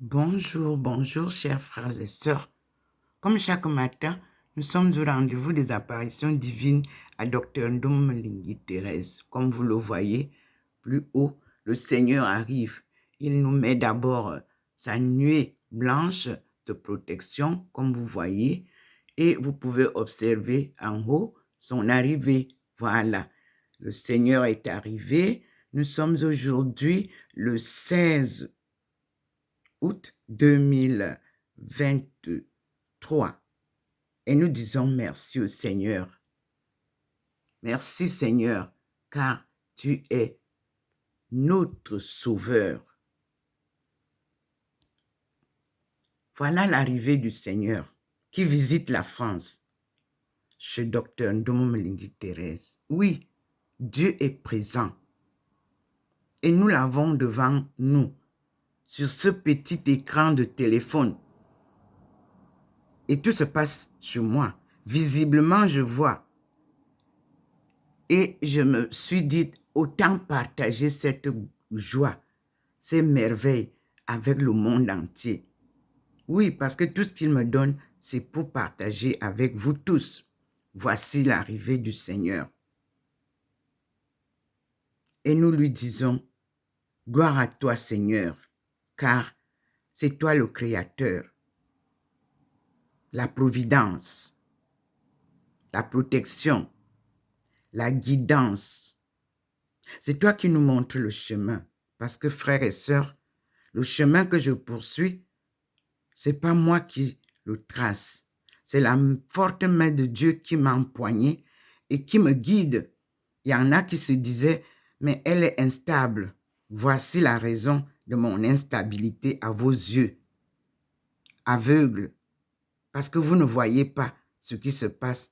Bonjour, bonjour, chers frères et sœurs. Comme chaque matin, nous sommes au rendez-vous des apparitions divines à Dr Ndom Lingui Thérèse. Comme vous le voyez plus haut, le Seigneur arrive. Il nous met d'abord sa nuée blanche de protection, comme vous voyez, et vous pouvez observer en haut son arrivée. Voilà, le Seigneur est arrivé. Nous sommes aujourd'hui le 16 août 2023 et nous disons merci au Seigneur. Merci Seigneur, car tu es notre Sauveur. Voilà l'arrivée du Seigneur qui visite la France chez Dr Ndom Lingui Thérèse. Oui, Dieu est présent et nous l'avons devant nous sur ce petit écran de téléphone. Et tout se passe sur moi. Visiblement, je vois. Et je me suis dit, autant partager cette joie, ces merveilles avec le monde entier. Oui, parce que tout ce qu'il me donne, c'est pour partager avec vous tous. Voici l'arrivée du Seigneur. Et nous lui disons, gloire à toi Seigneur, car c'est toi le Créateur, la providence, la protection, la guidance. C'est toi qui nous montres le chemin. Parce que frères et sœurs, le chemin que je poursuis, c'est pas moi qui le trace. C'est la forte main de Dieu qui m'a empoigné et qui me guide. Il y en a qui se disaient, mais elle est instable. Voici la raison de mon instabilité à vos yeux. Aveugle. Parce que vous ne voyez pas ce qui se passe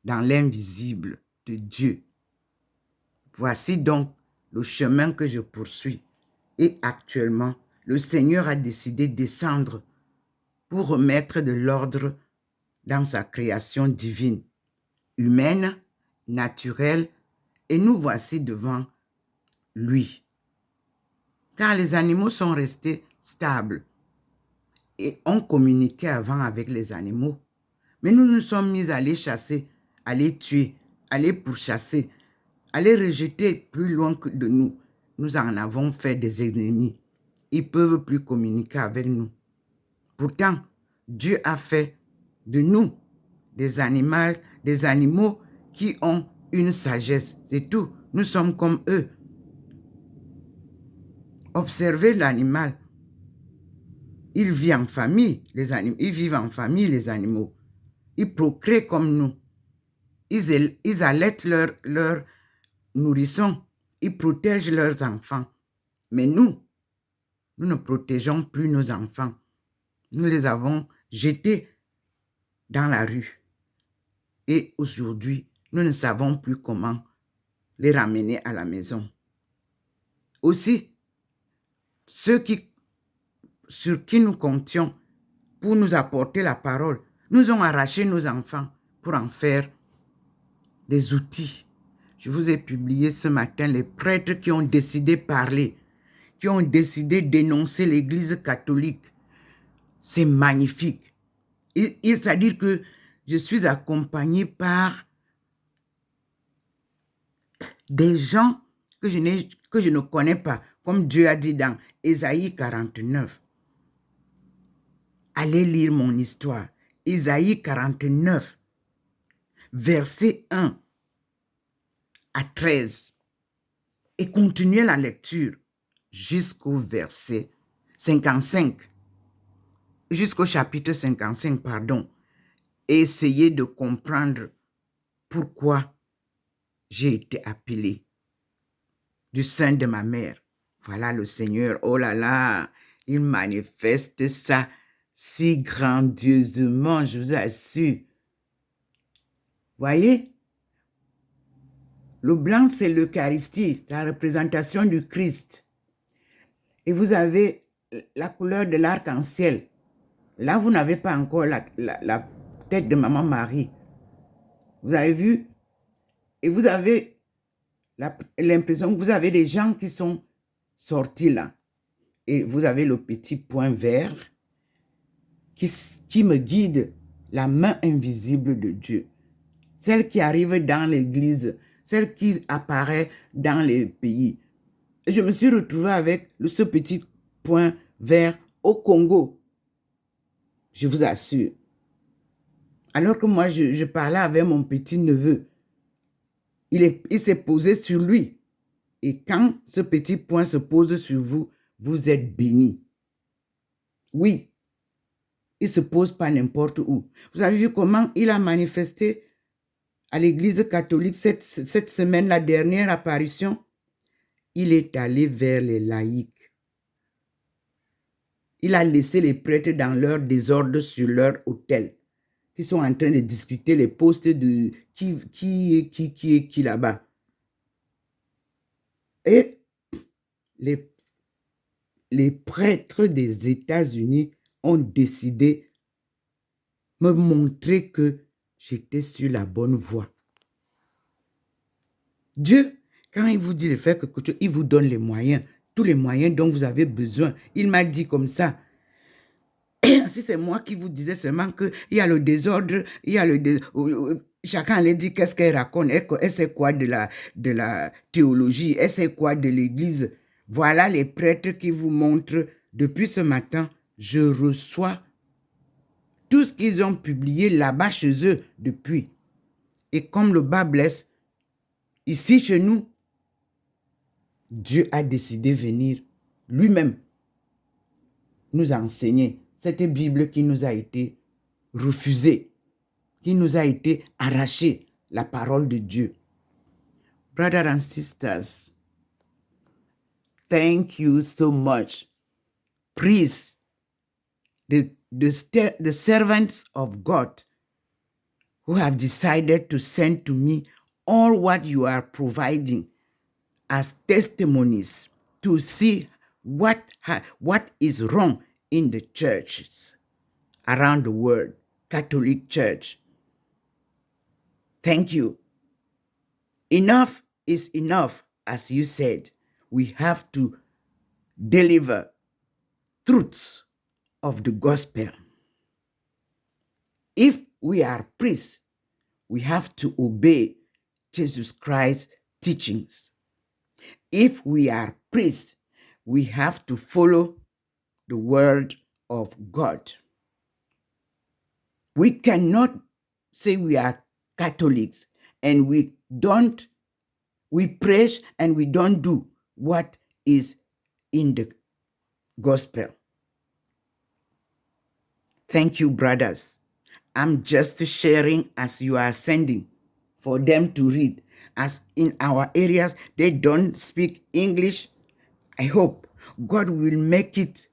dans l'invisible de Dieu. Voici donc le chemin que je poursuis. Et actuellement, le Seigneur a décidé de descendre pour remettre de l'ordre dans sa création divine, humaine, naturelle, et nous voici devant lui. Car les animaux sont restés stables et on communiquait avant avec les animaux. Mais nous nous sommes mis à les chasser, à les tuer, à les pourchasser, à les rejeter plus loin que de nous. Nous en avons fait des ennemis. Ils ne peuvent plus communiquer avec nous. Pourtant, Dieu a fait de nous des animaux qui ont une sagesse. C'est tout. Nous sommes comme eux. Observez l'animal. Il vit en famille, les animaux. Ils vivent en famille, les animaux. Ils procréent comme nous. Ils allaitent leurs nourrissons. Ils protègent leurs enfants. Mais nous ne protégeons plus nos enfants. Nous les avons jetés dans la rue. Et aujourd'hui, nous ne savons plus comment les ramener à la maison. Aussi, ceux sur qui nous comptions pour nous apporter la parole, nous ont arraché nos enfants pour en faire des outils. Je vous ai publié ce matin les prêtres qui ont décidé de parler, qui ont décidé de dénoncer l'Église catholique. C'est magnifique. C'est-à-dire que je suis accompagnée par des gens que je ne connais pas, comme Dieu a dit dans Ésaïe 49. Allez lire mon histoire. Ésaïe 49, verset 1 à 13. Et continuez la lecture jusqu'au verset 55. Jusqu'au chapitre 55, pardon. Et essayez de comprendre pourquoi j'ai été appelé du sein de ma mère. Voilà le Seigneur. Oh là là, il manifeste ça si grandieusement, je vous assure. Voyez, le blanc, c'est l'Eucharistie, la représentation du Christ. Et vous avez la couleur de l'arc-en-ciel. Là, vous n'avez pas encore la tête de Maman Marie. Vous avez vu? Et vous avez l'impression que vous avez des gens qui sont sortis là. et vous avez le petit point vert qui me guide, la main invisible de Dieu. Celle qui arrive dans l'église, celle qui apparaît dans les pays. Et je me suis retrouvée avec ce petit point vert au Congo. Je vous assure. Alors que moi, je parlais avec mon petit-neveu. Il s'est posé sur lui. Et quand ce petit point se pose sur vous, vous êtes béni. Oui, il ne se pose pas n'importe où. Vous avez vu comment il a manifesté à l'église catholique cette semaine, la dernière apparition? Il est allé vers les laïcs. Il a laissé les prêtres dans leur désordre sur leur autel, qui sont en train de discuter les postes de qui est qui là-bas. Et les prêtres des États-Unis ont décidé de me montrer que j'étais sur la bonne voie. Dieu, quand il vous dit de faire quelque chose, il vous donne les moyens, tous les moyens dont vous avez besoin. Il m'a dit comme ça. Si c'est moi qui vous disais seulement qu'il y a le désordre, il y a chacun allait dire qu'est-ce qu'elle raconte, elle sait quoi de la théologie, elle sait quoi de l'église. Voilà les prêtres qui vous montrent. Depuis ce matin, je reçois tout ce qu'ils ont publié là-bas chez eux depuis. Et comme le bas blesse, ici chez nous, Dieu a décidé de venir lui-même nous enseigner cette Bible qui nous a été refusée, qui nous a été arrachée, la parole de Dieu. Brothers and sisters, thank you so much. Please, the servants of God who have decided to send to me all what you are providing as testimonies to see what is wrong in the churches around the world, Catholic Church. Thank you. Enough is enough, as you said. We have to deliver truths of the gospel. If we are priests, we have to obey Jesus Christ's teachings. If we are priests, we have to follow the word of God. We cannot say we are Catholics and we preach and we don't do what is in the gospel. Thank you, brothers. I'm just sharing as you are sending for them to read. As in our areas, they don't speak English. I hope God will make it.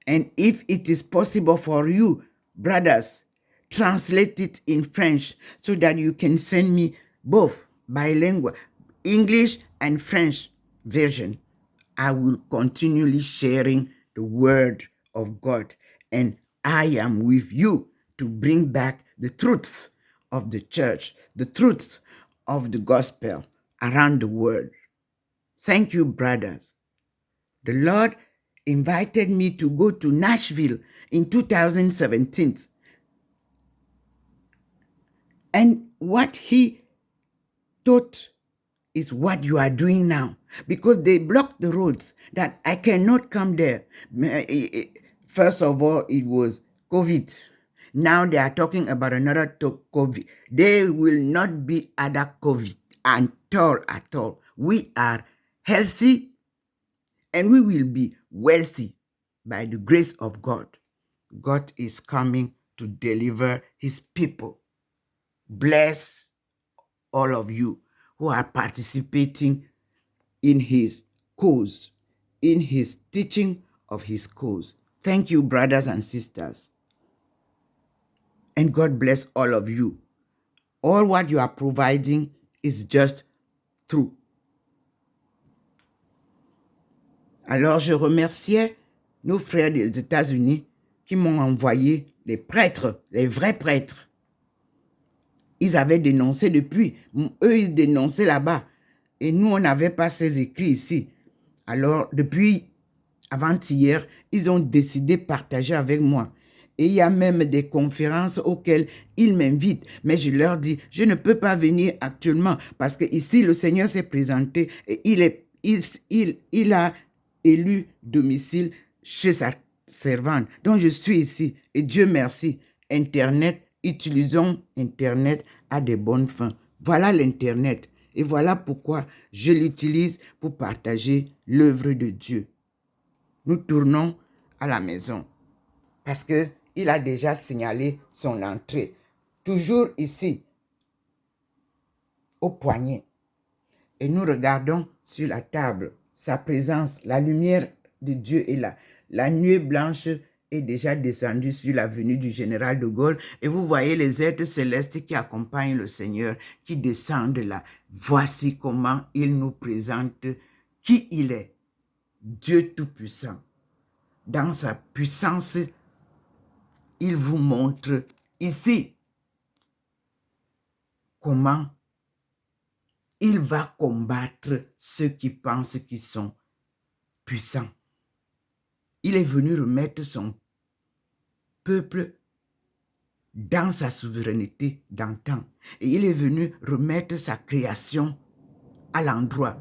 And if it is possible for you, brothers, translate it in French so that you can send me both bilingual, English and French version. I will continually sharing the word of God, and I am with you to bring back the truths of the church, the truths of the gospel around the world. Thank you, brothers. The Lord invited me to go to Nashville in 2017. And what he taught is what you are doing now, because they blocked the roads that I cannot come there. First of all, it was COVID. Now they are talking about another COVID. There will not be other COVID at all. We are healthy and we will be wealthy by the grace of God. God is coming to deliver his people. Bless all of you who are participating in his cause, in his teaching of his cause. Thank you, brothers and sisters. And God bless all of you. All what you are providing is just true. Alors, je remerciais nos frères des États-Unis qui m'ont envoyé les prêtres, les vrais prêtres. Ils avaient dénoncé depuis. Eux, ils dénonçaient là-bas. Et nous, on n'avait pas ces écrits ici. Alors, depuis avant-hier, ils ont décidé de partager avec moi. Et il y a même des conférences auxquelles ils m'invitent. Mais je leur dis, je ne peux pas venir actuellement parce que ici, le Seigneur s'est présenté et il a élu domicile chez sa servante. Donc, je suis ici. Et Dieu merci. Internet, utilisons Internet à de bonnes fins. Voilà l'Internet. Et voilà pourquoi je l'utilise pour partager l'œuvre de Dieu. Nous tournons à la maison parce qu'il a déjà signalé son entrée. Toujours ici, au poignet. Et nous regardons sur la table sa présence. La lumière de Dieu est là. La nuée blanche est déjà descendue sur la venue du général de Gaulle. Et vous voyez les êtres célestes qui accompagnent le Seigneur, qui descendent là. Voici comment il nous présente qui il est. Dieu Tout-Puissant. Dans sa puissance, il vous montre ici comment il va combattre ceux qui pensent qu'ils sont puissants. Il est venu remettre son peuple dans sa souveraineté d'antan. Et il est venu remettre sa création à l'endroit.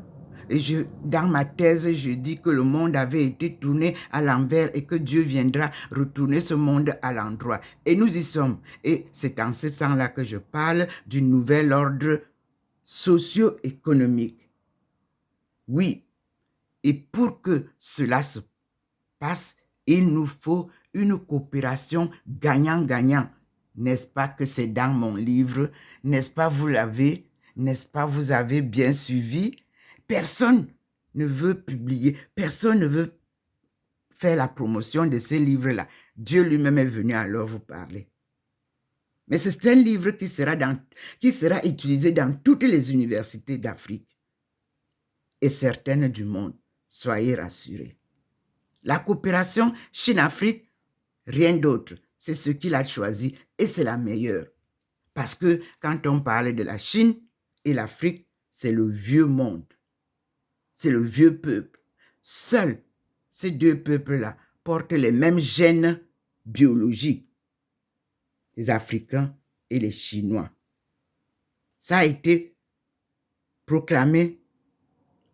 Et dans ma thèse, je dis que le monde avait été tourné à l'envers et que Dieu viendra retourner ce monde à l'endroit. Et nous y sommes. Et c'est en ce sens-là que je parle du nouvel ordre socio-économique. Oui, et pour que cela se passe, il nous faut une coopération gagnant-gagnant. N'est-ce pas que c'est dans mon livre? N'est-ce pas vous l'avez? N'est-ce pas vous avez bien suivi? Personne ne veut publier, personne ne veut faire la promotion de ces livres-là. Dieu lui-même est venu alors vous parler. Mais c'est un livre qui sera utilisé dans toutes les universités d'Afrique et certaines du monde. Soyez rassurés. La coopération Chine-Afrique, rien d'autre. C'est ce qu'il a choisi et c'est la meilleure. Parce que quand on parle de la Chine et l'Afrique, c'est le vieux monde. C'est le vieux peuple. Seuls ces deux peuples-là portent les mêmes gènes biologiques. Les Africains et les Chinois. Ça a été proclamé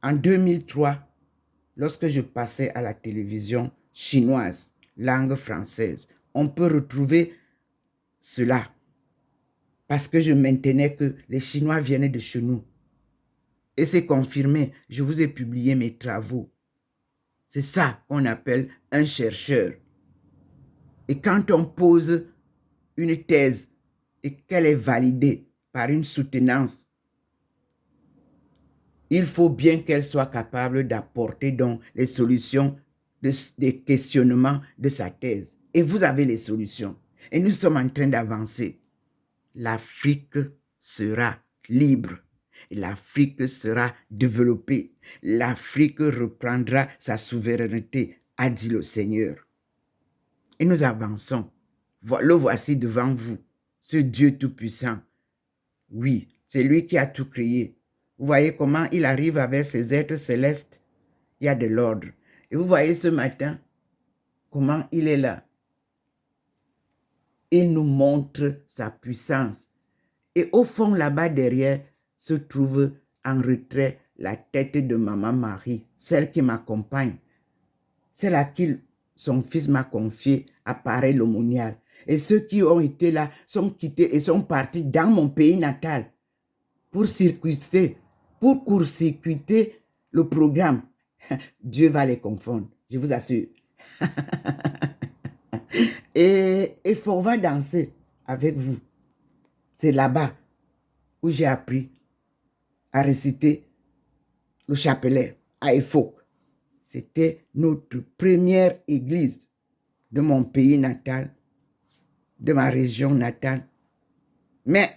en 2003 lorsque je passais à la télévision chinoise, langue française. On peut retrouver cela parce que je maintenais que les Chinois viennent de chez nous. Et c'est confirmé, je vous ai publié mes travaux. C'est ça qu'on appelle un chercheur. Et quand on pose une thèse et qu'elle est validée par une soutenance, il faut bien qu'elle soit capable d'apporter donc les solutions des questionnements de sa thèse. Et vous avez les solutions. Et nous sommes en train d'avancer. L'Afrique sera libre. L'Afrique sera développée. L'Afrique reprendra sa souveraineté, a dit le Seigneur. Et nous avançons. Le voici devant vous, ce Dieu Tout-Puissant. Oui, c'est lui qui a tout créé. Vous voyez comment il arrive avec ses êtres célestes. Il y a de l'ordre. Et vous voyez ce matin, comment il est là. Il nous montre sa puissance. Et au fond, là-bas derrière, se trouve en retrait la tête de Maman Marie, celle qui m'accompagne. Celle à qui son fils m'a confié appareil l'aumônial. Et ceux qui ont été là sont quittés et sont partis dans mon pays natal pour court-circuiter le programme. Dieu va les confondre, je vous assure. Et Fort va danser avec vous. C'est là-bas où j'ai appris à réciter le chapelet à Efok. C'était notre première église de mon pays natal, de ma région natale. Mais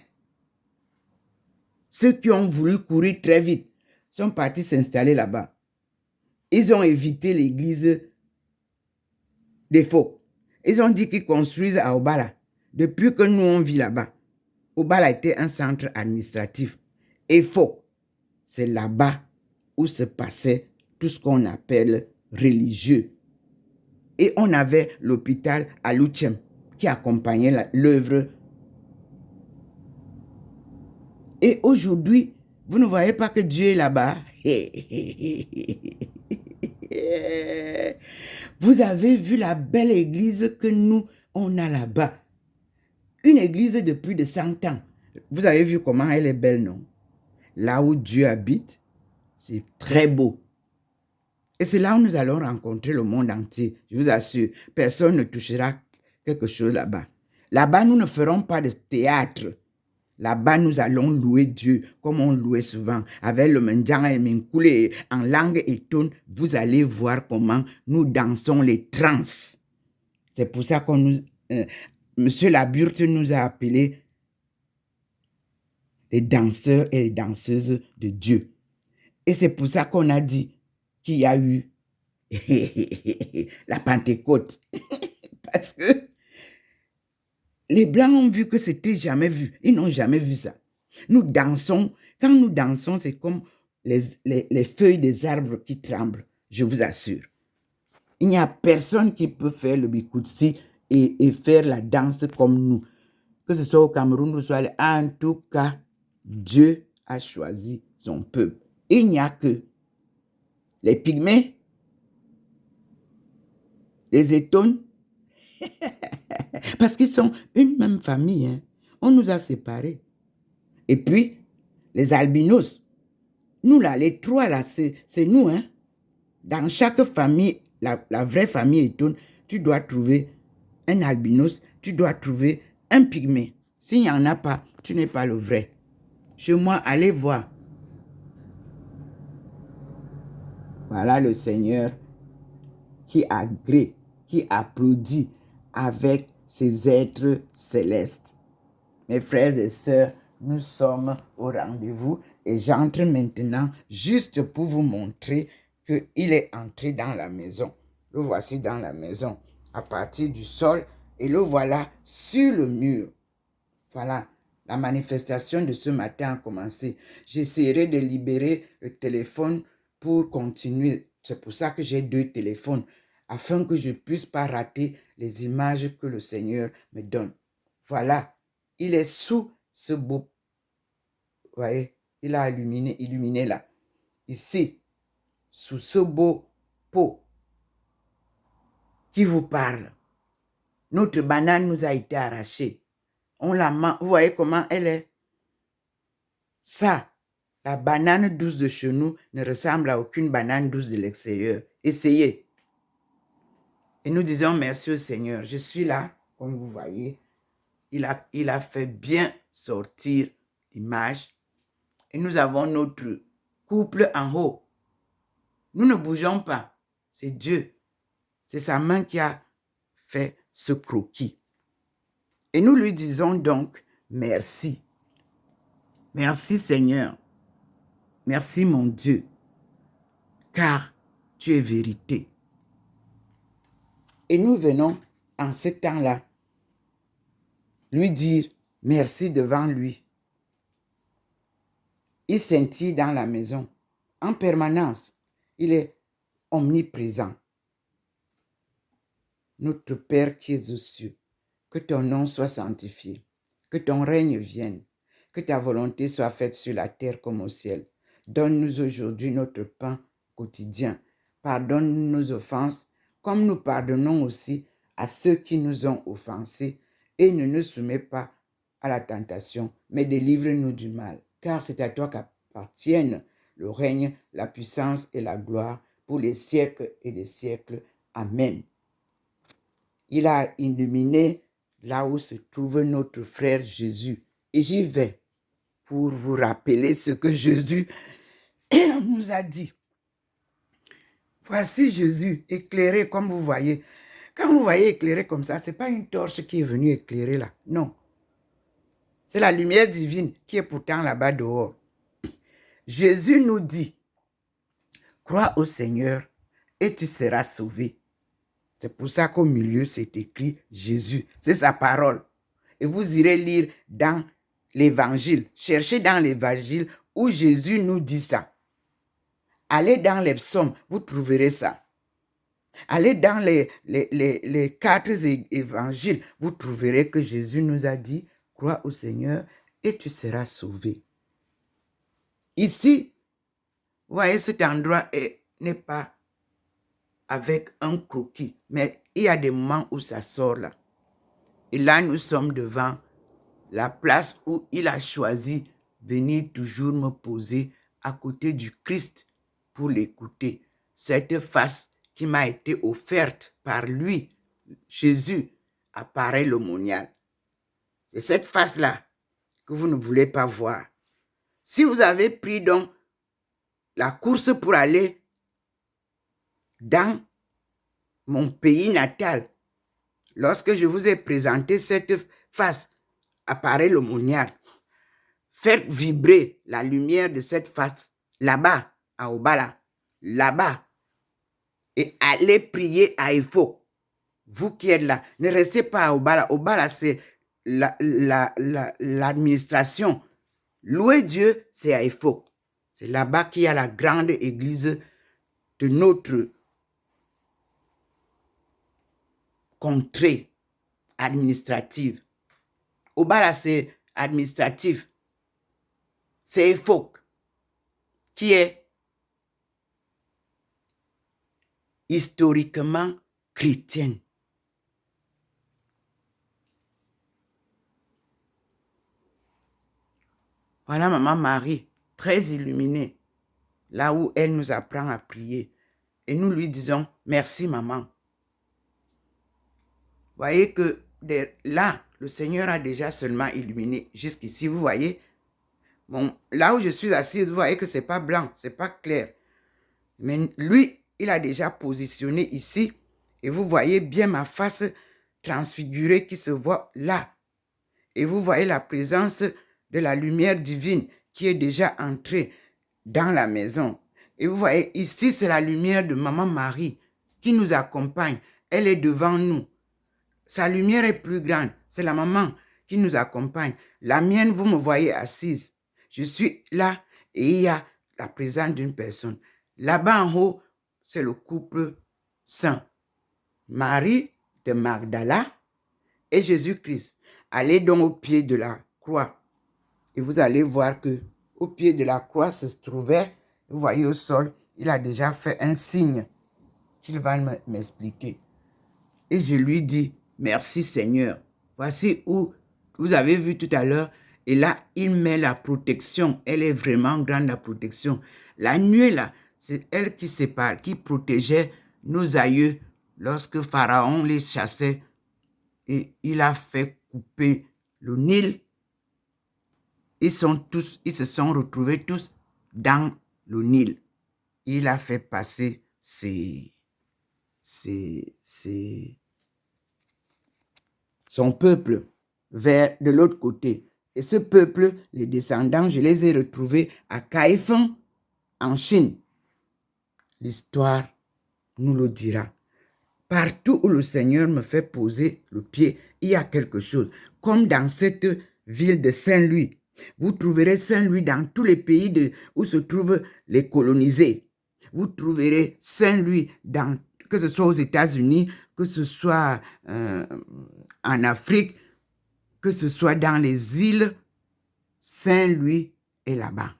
ceux qui ont voulu courir très vite sont partis s'installer là-bas. Ils ont évité l'église d'Efok. Ils ont dit qu'ils construisent à Obala. Depuis que nous on vit là-bas, Obala était un centre administratif. Efok, c'est là-bas où se passait tout ce qu'on appelle religieux. Et on avait l'hôpital à Luchem qui accompagnait l'œuvre. Et aujourd'hui, vous ne voyez pas que Dieu est là-bas. Vous avez vu la belle église que nous, on a là-bas. Une église de plus de 100 ans. Vous avez vu comment elle est belle, non? Là où Dieu habite, c'est très beau. Et c'est là où nous allons rencontrer le monde entier. Je vous assure, personne ne touchera quelque chose là-bas. Là-bas, nous ne ferons pas de théâtre. Là-bas, nous allons louer Dieu comme on louait souvent, avec le mendiant et minkoulé en langue et tone. Vous allez voir comment nous dansons les trans. C'est pour ça qu'on nous... Monsieur Laburte nous a appelés les danseurs et les danseuses de Dieu. Et c'est pour ça qu'on a dit qu'il y a eu la Pentecôte. Parce que les Blancs ont vu que c'était jamais vu. Ils n'ont jamais vu ça. Nous dansons. Quand nous dansons, c'est comme les feuilles des arbres qui tremblent. Je vous assure. Il n'y a personne qui peut faire le bikoutsi et faire la danse comme nous. Que ce soit au Cameroun ou soit en tout cas, Dieu a choisi son peuple. Il n'y a que les pygmées, les étones, parce qu'ils sont une même famille. Hein. On nous a séparés. Et puis, les albinos. Nous, là, les trois, là, c'est nous. Hein. Dans chaque famille, la vraie famille étone, tu dois trouver un albinos, tu dois trouver un pygmée. S'il n'y en a pas, tu n'es pas le vrai. Chez moi, allez voir. Voilà le Seigneur qui agrée, qui applaudit avec ses êtres célestes. Mes frères et sœurs, nous sommes au rendez-vous et j'entre maintenant juste pour vous montrer qu'il est entré dans la maison. Le voici dans la maison à partir du sol et le voilà sur le mur. Voilà, la manifestation de ce matin a commencé. J'essaierai de libérer le téléphone pour continuer. C'est pour ça que j'ai 2 téléphones, afin que je ne puisse pas rater les images que le Seigneur me donne. Voilà, il est sous ce beau... Vous voyez, il a illuminé là. Ici, sous ce beau pot qui vous parle. Notre banane nous a été arrachée. On la mange. Vous voyez comment elle est? Ça, la banane douce de chez nous ne ressemble à aucune banane douce de l'extérieur. Essayez. Et nous disons merci au Seigneur. Je suis là, comme vous voyez. Il a fait bien sortir l'image. Et nous avons notre couple en haut. Nous ne bougeons pas. C'est Dieu. C'est sa main qui a fait ce croquis. Et nous lui disons donc merci. Merci Seigneur. Merci mon Dieu. Car tu es vérité. Et nous venons en ce temps-là lui dire merci devant lui. Il scintille dans la maison en permanence. Il est omniprésent. Notre Père qui es aux cieux, que ton nom soit sanctifié, que ton règne vienne, que ta volonté soit faite sur la terre comme au ciel. Donne-nous aujourd'hui notre pain quotidien. Pardonne-nous nos offenses, comme nous pardonnons aussi à ceux qui nous ont offensés, et ne nous soumets pas à la tentation, mais délivre-nous du mal. Car c'est à toi qu'appartiennent le règne, la puissance et la gloire pour les siècles et des siècles. Amen. Il a illuminé là où se trouve notre frère Jésus. Et j'y vais pour vous rappeler ce que Jésus nous a dit. Voici Jésus éclairé comme vous voyez. Quand vous voyez éclairé comme ça, ce n'est pas une torche qui est venue éclairer là. Non. C'est la lumière divine qui est pourtant là-bas dehors. Jésus nous dit, crois au Seigneur et tu seras sauvé. C'est pour ça qu'au milieu, c'est écrit Jésus. C'est sa parole. Et vous irez lire dans l'évangile. Cherchez dans l'évangile où Jésus nous dit ça. Allez dans les psaumes, vous trouverez ça. Allez dans les 4 évangiles, vous trouverez que Jésus nous a dit, crois au Seigneur et tu seras sauvé. Ici, vous voyez, cet endroit n'est pas avec un croquis, mais il y a des moments où ça sort là. Et là, nous sommes devant la place où il a choisi venir toujours me poser à côté du Christ pour l'écouter. Cette face qui m'a été offerte par lui, Jésus, apparaît l'aumônial. C'est cette face-là que vous ne voulez pas voir. Si vous avez pris donc la course pour aller dans mon pays natal, lorsque je vous ai présenté cette face, apparaît l'aumônial. Faites vibrer la lumière de cette face là-bas, à Obala, là-bas, et allez prier à Ifo. Vous qui êtes là, ne restez pas à Obala. Obala, c'est l'administration. Louez Dieu, c'est à Ifo. C'est là-bas qu'il y a la grande église de notre contrée administrative. Obala, c'est administratif. C'est Ifo qui est historiquement chrétienne. Voilà Maman Marie, très illuminée, là où elle nous apprend à prier. Et nous lui disons, merci maman. Vous voyez que là, le Seigneur a déjà seulement illuminé jusqu'ici. Vous voyez, bon, là où je suis assise, vous voyez que ce n'est pas blanc, ce n'est pas clair. Mais lui, il a déjà positionné ici. Et vous voyez bien ma face transfigurée qui se voit là. Et vous voyez la présence de la lumière divine qui est déjà entrée dans la maison. Et vous voyez, ici, c'est la lumière de Maman Marie qui nous accompagne. Elle est devant nous. Sa lumière est plus grande. C'est la maman qui nous accompagne. La mienne, vous me voyez assise. Je suis là et il y a la présence d'une personne. Là-bas en haut, c'est le couple saint. Marie de Magdala et Jésus-Christ. Allez donc au pied de la croix. Et vous allez voir que au pied de la croix se trouvait, vous voyez au sol, il a déjà fait un signe qu'il va m'expliquer. Et je lui dis, merci Seigneur. Voici où vous avez vu tout à l'heure. Et là, il met la protection. Elle est vraiment grande, la protection. La nuée, là, c'est elle qui sépare, qui protégeait nos aïeux lorsque Pharaon les chassait. Et il a fait couper le Nil. Ils se sont retrouvés tous dans le Nil. Il a fait passer son peuple vers de l'autre côté. Et ce peuple, les descendants, je les ai retrouvés à Kaifeng, en Chine. L'histoire nous le dira. Partout où le Seigneur me fait poser le pied, il y a quelque chose. Comme dans cette ville de Saint-Louis. Vous trouverez Saint-Louis dans tous les pays où se trouvent les colonisés. Vous trouverez Saint-Louis que ce soit aux États-Unis, que ce soit en Afrique, que ce soit dans les îles, Saint-Louis est là-bas.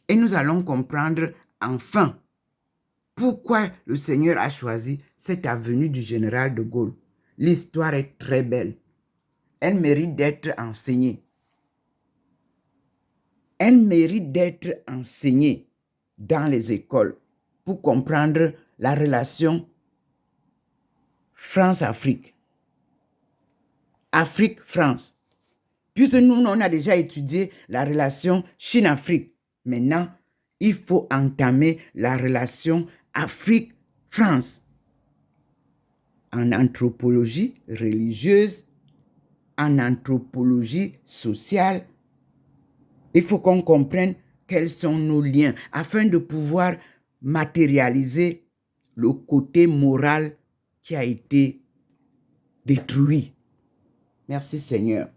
Et nous allons comprendre enfin pourquoi le Seigneur a choisi cette avenue du général de Gaulle. L'histoire est très belle. Elle mérite d'être enseignée. Elle mérite d'être enseignée dans les écoles pour comprendre la relation France-Afrique. Afrique-France. Puisque nous, on a déjà étudié la relation Chine-Afrique. Maintenant, il faut entamer la relation Afrique-France. En anthropologie religieuse, en anthropologie sociale, il faut qu'on comprenne quels sont nos liens afin de pouvoir matérialiser le côté moral qui a été détruit. Merci Seigneur.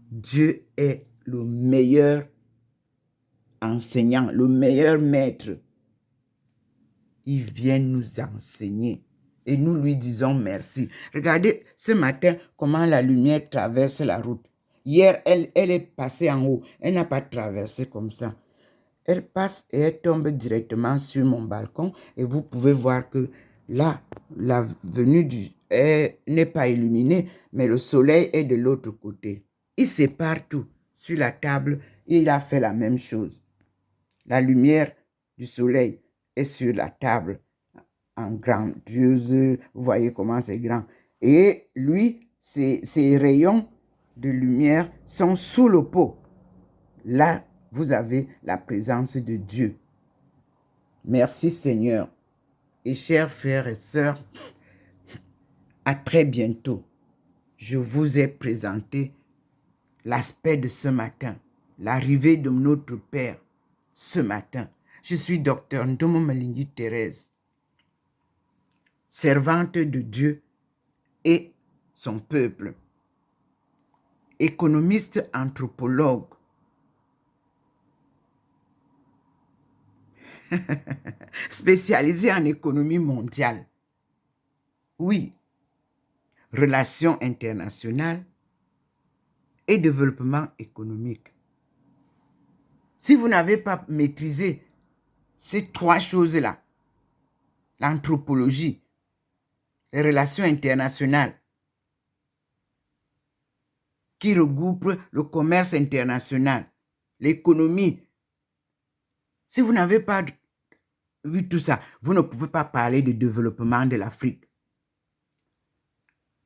Dieu est le meilleur enseignant, le meilleur maître. il vient nous enseigner. Et nous lui disons merci. Regardez ce matin comment la lumière traverse la route. Hier, elle est passée en haut. Elle n'a pas traversé comme ça. Elle passe et elle tombe directement sur mon balcon. Et vous pouvez voir que là, la venue n'est pas illuminée, mais le soleil est de l'autre côté. Il sépare tout. Sur la table, il a fait la même chose. La lumière du soleil est sur la table en grandiose. Vous voyez comment c'est grand. Et lui, ses rayons de lumière sont sous le pot. Là, vous avez la présence de Dieu. Merci Seigneur. Et chers frères et sœurs, à très bientôt. Je vous ai présenté l'aspect de ce matin, l'arrivée de notre Père ce matin. Je suis docteur Ndomo Malingui Thérèse, servante de Dieu et son peuple, économiste anthropologue, spécialisé en économie mondiale. Oui, relations internationales et développement économique. Si vous n'avez pas maîtrisé ces trois choses-là, l'anthropologie, les relations internationales, qui regroupent le commerce international, l'économie, si vous n'avez pas vu tout ça, vous ne pouvez pas parler de développement de l'Afrique.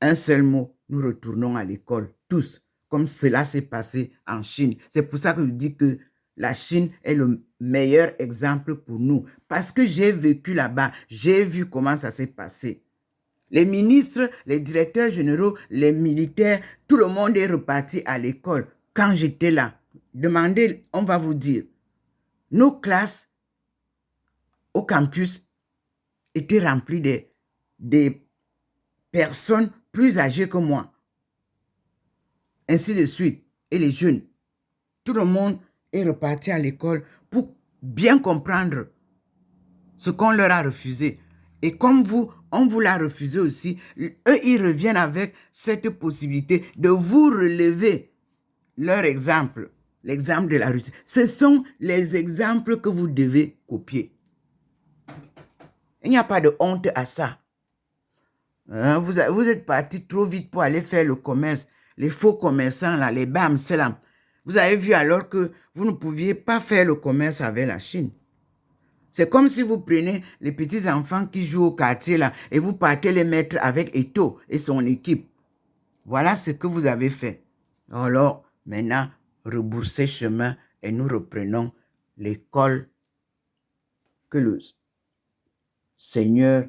Un seul mot, nous retournons à l'école, tous, comme cela s'est passé en Chine. C'est pour ça que je dis que la Chine est le meilleur exemple pour nous. Parce que j'ai vécu là-bas, j'ai vu comment ça s'est passé. Les ministres, les directeurs généraux, les militaires, tout le monde est reparti à l'école. Quand j'étais là, demandez, on va vous dire, nos classes au campus étaient remplies des personnes plus âgées que moi. Ainsi de suite. Et les jeunes. Tout le monde est reparti à l'école pour bien comprendre ce qu'on leur a refusé. Et comme vous, on vous l'a refusé aussi, eux, ils reviennent avec cette possibilité de vous relever leur exemple, l'exemple de la Russie. Ce sont les exemples que vous devez copier. Il n'y a pas de honte à ça. Hein, vous êtes parti trop vite pour aller faire le commerce. Les faux commerçants, là, les BAM, c'est là. Vous avez vu alors que vous ne pouviez pas faire le commerce avec la Chine. C'est comme si vous prenez les petits enfants qui jouent au quartier là et vous partez les mettre avec Eto et son équipe. Voilà ce que vous avez fait. Alors, maintenant, rebroussez chemin et nous reprenons l'école que le Seigneur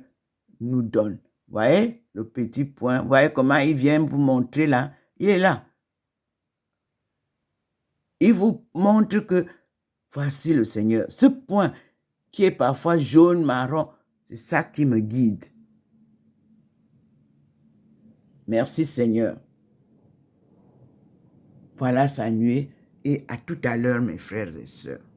nous donne. Voyez le petit point. Voyez comment il vient vous montrer là. Il est là. Il vous montre que voici le Seigneur. Ce point qui est parfois jaune, marron, c'est ça qui me guide. Merci Seigneur. Voilà sa nuée et à tout à l'heure mes frères et sœurs.